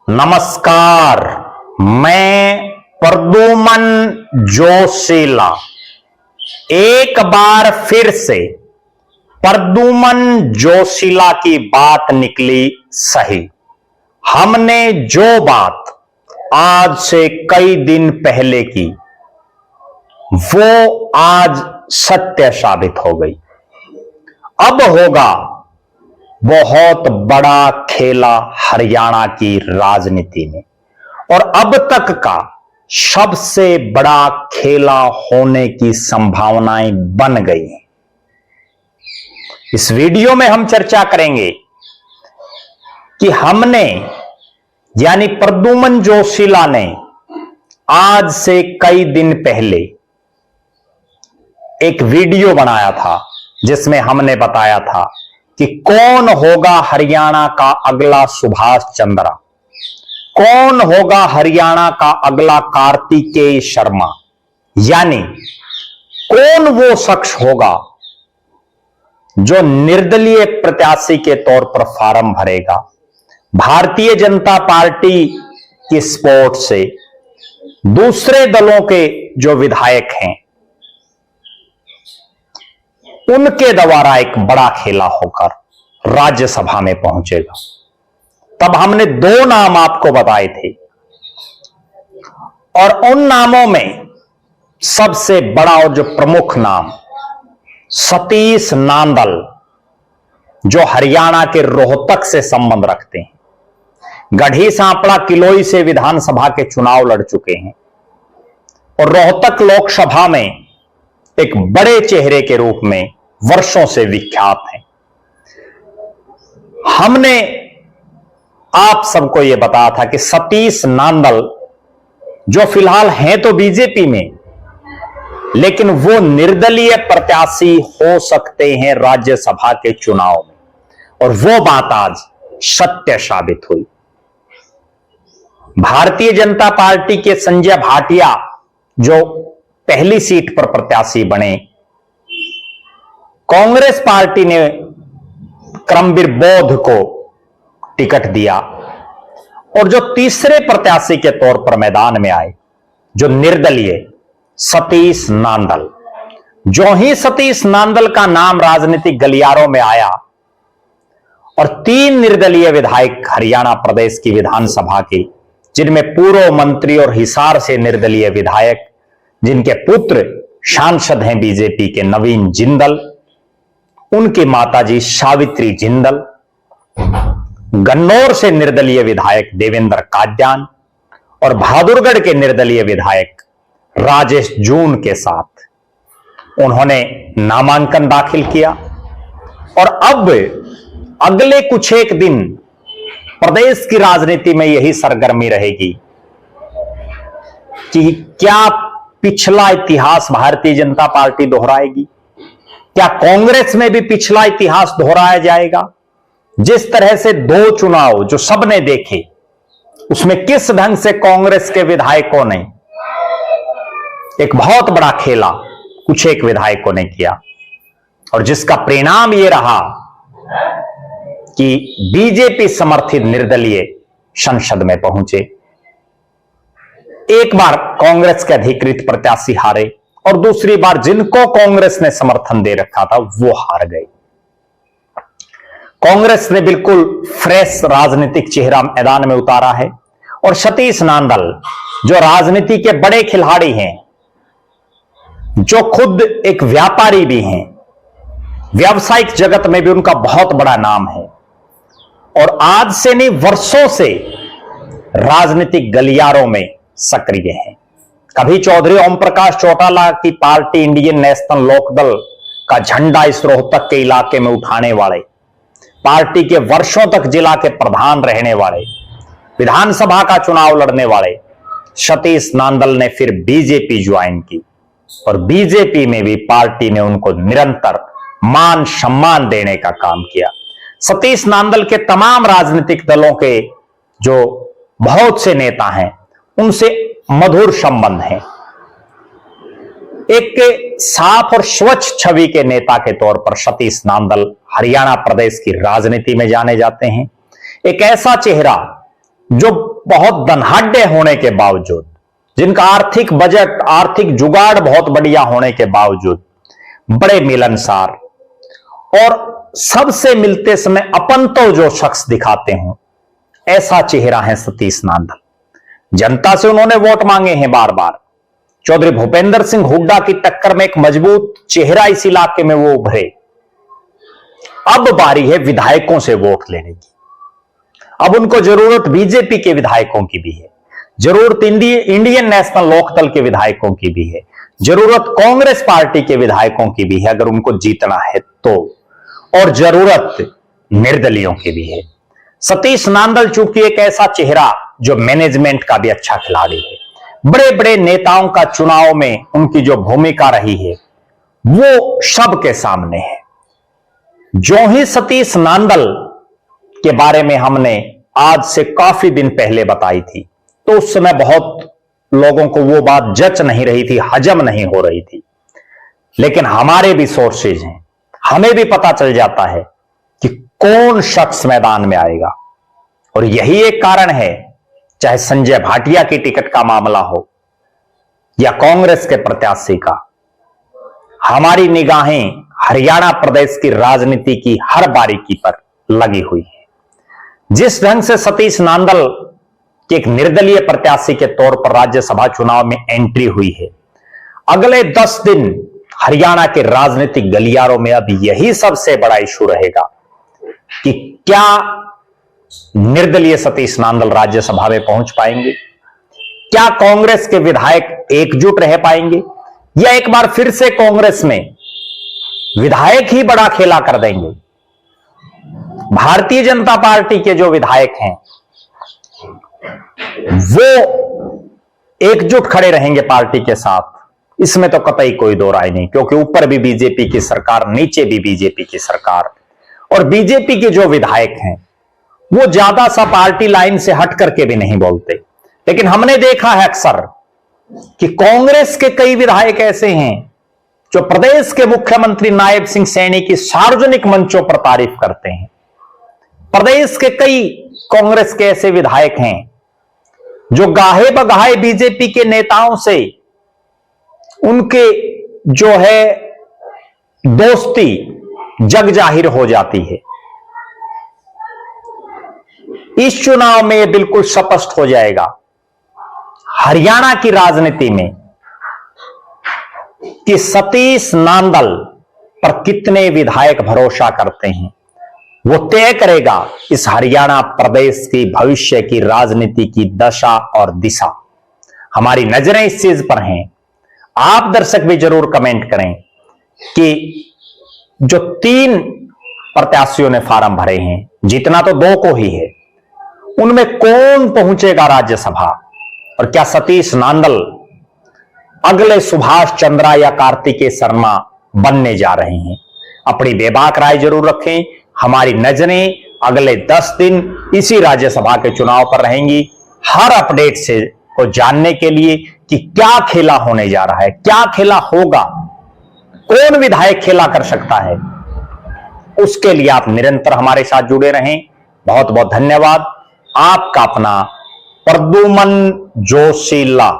नमस्कार, मैं प्रद्युमन जोशीला एक बार फिर से प्रद्युमन जोशीला की बात निकली सही। हमने जो बात आज से कई दिन पहले की वो आज सत्य साबित हो गई। अब होगा बहुत बड़ा खेला हरियाणा की राजनीति में और अब तक का सबसे बड़ा खेला होने की संभावनाएं बन गई हैं। इस वीडियो में हम चर्चा करेंगे कि हमने यानी प्रद्युमन जोशीला ने आज से कई दिन पहले एक वीडियो बनाया था जिसमें हमने बताया था कि कौन होगा हरियाणा का अगला सुभाष चंद्रा, कौन होगा हरियाणा का अगला कार्तिकेय शर्मा, यानी कौन वो शख्स होगा जो निर्दलीय प्रत्याशी के तौर पर फार्म भरेगा, भारतीय जनता पार्टी की सपोर्ट से दूसरे दलों के जो विधायक हैं उनके द्वारा एक बड़ा खेला होकर राज्यसभा में पहुंचेगा। तब हमने दो नाम आपको बताए थे और उन नामों में सबसे बड़ा और जो प्रमुख नाम सतीश नांदल, जो हरियाणा के रोहतक से संबंध रखते हैं, गढ़ी सांपड़ा किलोई से विधानसभा के चुनाव लड़ चुके हैं और रोहतक लोकसभा में एक बड़े चेहरे के रूप में वर्षों से विख्यात हैं। हमने आप सबको यह बताया था कि सतीश नांदल जो फिलहाल हैं तो बीजेपी में, लेकिन वो निर्दलीय प्रत्याशी हो सकते हैं राज्यसभा के चुनाव में और वो बात आज सत्य साबित हुई। भारतीय जनता पार्टी के संजय भाटिया जो पहली सीट पर प्रत्याशी बने, कांग्रेस पार्टी ने क्रमवीर बौद्ध को टिकट दिया और जो तीसरे प्रत्याशी के तौर पर मैदान में आए जो निर्दलीय सतीश नांदल, जो ही सतीश नांदल का नाम राजनीतिक गलियारों में आया और तीन निर्दलीय विधायक हरियाणा प्रदेश की विधानसभा के, जिनमें पूर्व मंत्री और हिसार से निर्दलीय विधायक जिनके पुत्र सांसद हैं बीजेपी के नवीन जिंदल, उनकी माताजी सावित्री जिंदल, गन्नौर से निर्दलीय विधायक देवेंद्र काद्यान और बहादुरगढ़ के निर्दलीय विधायक राजेश जून के साथ उन्होंने नामांकन दाखिल किया। और अब अगले कुछ एक दिन प्रदेश की राजनीति में यही सरगर्मी रहेगी कि क्या पिछला इतिहास भारतीय जनता पार्टी दोहराएगी, क्या कांग्रेस में भी पिछला इतिहास दोहराया जाएगा। जिस तरह से दो चुनाव जो सबने देखे उसमें किस ढंग से कांग्रेस के विधायकों ने एक बहुत बड़ा खेला कुछ एक विधायकों ने किया और जिसका परिणाम यह रहा कि बीजेपी समर्थित निर्दलीय संसद में पहुंचे। एक बार कांग्रेस के अधिकृत प्रत्याशी हारे और दूसरी बार जिनको कांग्रेस ने समर्थन दे रखा था वो हार गए। कांग्रेस ने बिल्कुल फ्रेश राजनीतिक चेहरा मैदान में उतारा है और सतीश नांदल जो राजनीति के बड़े खिलाड़ी हैं, जो खुद एक व्यापारी भी हैं, व्यावसायिक जगत में भी उनका बहुत बड़ा नाम है और आज से नहीं वर्षों से राजनीतिक गलियारों में सक्रिय हैं। कभी चौधरी ओम प्रकाश चौटाला की पार्टी इंडियन नेशनल लोकदल का झंडा इस रोहतक के इलाके में उठाने वाले, पार्टी के वर्षों तक जिला के प्रधान रहने वाले, विधानसभा का चुनाव लड़ने वाले सतीश नांदल ने फिर बीजेपी ज्वाइन की और बीजेपी में भी पार्टी ने उनको निरंतर मान सम्मान देने का काम किया। सतीश नांदल के तमाम राजनीतिक दलों के जो बहुत से नेता हैं उनसे मधुर संबंध है। एक साफ और स्वच्छ छवि के नेता के तौर पर सतीश नांदल हरियाणा प्रदेश की राजनीति में जाने जाते हैं। एक ऐसा चेहरा जो बहुत धनाढ्य होने के बावजूद, जिनका आर्थिक बजट, आर्थिक जुगाड़ बहुत बढ़िया होने के बावजूद बड़े मिलनसार और सबसे मिलते समय अपनत्व जो शख्स दिखाते हों, ऐसा चेहरा है सतीश नांदल। जनता से उन्होंने वोट मांगे हैं बार बार। चौधरी भूपेंद्र सिंह हुड्डा की टक्कर में एक मजबूत चेहरा इस इलाके में वो उभरे। अब बारी है विधायकों से वोट लेने की। अब उनको जरूरत बीजेपी के विधायकों की भी है, जरूरत इंडियन नेशनल लोकदल के विधायकों की भी है, जरूरत कांग्रेस पार्टी के विधायकों की भी है अगर उनको जीतना है तो, और जरूरत निर्दलियों की भी है। सतीश नांदल चूंकि एक ऐसा चेहरा जो मैनेजमेंट का भी अच्छा खिलाड़ी है, बड़े बड़े नेताओं का चुनाव में उनकी जो भूमिका रही है वो सबके सामने है। जो ही सतीश नांदल के बारे में हमने आज से काफी दिन पहले बताई थी तो उस समय बहुत लोगों को वो बात जच नहीं रही थी, हजम नहीं हो रही थी। लेकिन हमारे भी सोर्सेज हैं, हमें भी पता चल जाता है कि कौन शख्स मैदान में आएगा। और यही एक कारण है, चाहे संजय भाटिया की टिकट का मामला हो या कांग्रेस के प्रत्याशी का, हमारी निगाहें हरियाणा प्रदेश की राजनीति की हर बारीकी पर लगी हुई है। जिस ढंग से सतीश नांदल की एक निर्दलीय प्रत्याशी के तौर पर राज्यसभा चुनाव में एंट्री हुई है, अगले 10 दिन हरियाणा के राजनीतिक गलियारों में अब यही सबसे बड़ा इशू रहेगा कि क्या निर्दलीय सतीश नांदल राज्यसभा में पहुंच पाएंगे, क्या कांग्रेस के विधायक एकजुट रह पाएंगे, या एक बार फिर से कांग्रेस में विधायक ही बड़ा खेला कर देंगे। भारतीय जनता पार्टी के जो विधायक हैं वो एकजुट खड़े रहेंगे पार्टी के साथ, इसमें तो कतई कोई दो राय नहीं, क्योंकि ऊपर भी बीजेपी की सरकार, नीचे भी बीजेपी की सरकार। और बीजेपी के जो विधायक हैं वो ज्यादा सा पार्टी लाइन से हट करके भी नहीं बोलते। लेकिन हमने देखा है अक्सर कि कांग्रेस के कई विधायक ऐसे हैं जो प्रदेश के मुख्यमंत्री नायब सिंह सैनी की सार्वजनिक मंचों पर तारीफ करते हैं। प्रदेश के कई कांग्रेस के ऐसे विधायक हैं जो गाहे बगाहे बीजेपी के नेताओं से उनके जो है दोस्ती जग जाहिर हो जाती है। इस चुनाव में यह बिल्कुल स्पष्ट हो जाएगा हरियाणा की राजनीति में कि सतीश नांदल पर कितने विधायक भरोसा करते हैं। वो तय करेगा इस हरियाणा प्रदेश की भविष्य की राजनीति की दशा और दिशा। हमारी नजरें इस चीज पर हैं। आप दर्शक भी जरूर कमेंट करें कि जो 3 प्रत्याशियों ने फार्म भरे हैं, जीतना तो 2 को ही है, उनमें कौन पहुंचेगा राज्यसभा, और क्या सतीश नांदल अगले सुभाष चंद्रा या कार्तिकेय शर्मा बनने जा रहे हैं। अपनी बेबाक राय जरूर रखें। हमारी नजरें अगले 10 दिन इसी राज्यसभा के चुनाव पर रहेंगी, हर अपडेट से को जानने के लिए कि क्या खेला होने जा रहा है, क्या खेला होगा, कौन विधायक खेला कर सकता है। उसके लिए आप निरंतर हमारे साथ जुड़े रहें। बहुत बहुत धन्यवाद। आपका अपना प्रद्युमन जोशीला।